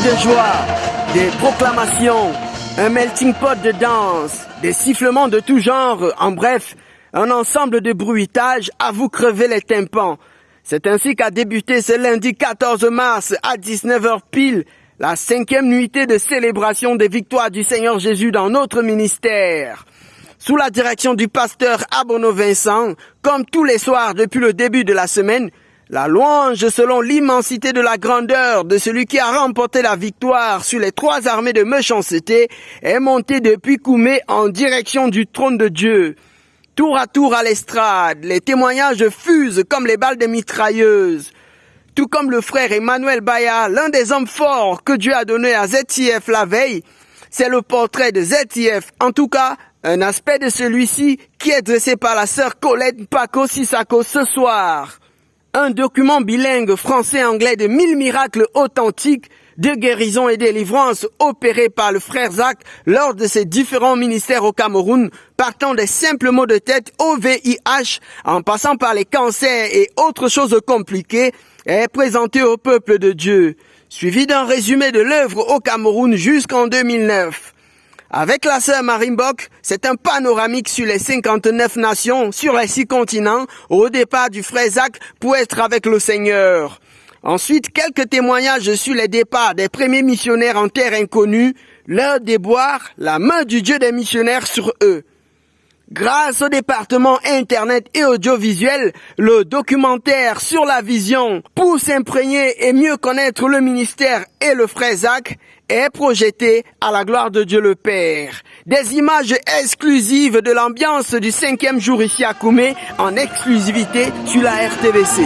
de joie, des proclamations, un melting pot de danse, des sifflements de tout genre, en bref, un ensemble de bruitages à vous crever les tympans. C'est ainsi qu'a débuté ce lundi 14 mars à 19h pile, la 5e nuitée de célébration des victoires du Seigneur Jésus dans notre ministère. Sous la direction du pasteur Abono Vincent, comme tous les soirs depuis le début de la semaine, la louange selon l'immensité de la grandeur de celui qui a remporté la victoire sur les 3 armées de méchanceté est montée depuis Koumé en direction du trône de Dieu. Tour à tour à l'estrade, les témoignages fusent comme les balles de mitrailleuses. Tout comme le frère Emmanuel Baya, l'un des hommes forts que Dieu a donné à ZIF la veille, c'est le portrait de ZIF, en tout cas, un aspect de celui-ci qui est dressé par la sœur Colette Paco Sissako ce soir. Un document bilingue français-anglais de 1000 miracles authentiques de guérison et délivrance opérés par le frère Zach lors de ses différents ministères au Cameroun, partant des simples maux de tête au VIH, en passant par les cancers et autres choses compliquées, est présenté au peuple de Dieu, suivi d'un résumé de l'œuvre au Cameroun jusqu'en 2009. Avec la sœur Marine Bock, c'est un panoramique sur les 59 nations, sur les 6 continents, au départ du frère Zach pour être avec le Seigneur. Ensuite, quelques témoignages sur les départs des premiers missionnaires en terre inconnue, leur déboire, la main du Dieu des missionnaires sur eux. Grâce au département Internet et audiovisuel, le documentaire sur la vision pour s'imprégner et mieux connaître le ministère et le frère Zach est projeté à la gloire de Dieu le Père. Des images exclusives de l'ambiance du 5e jour ici à Koumé en exclusivité sur la RTVC.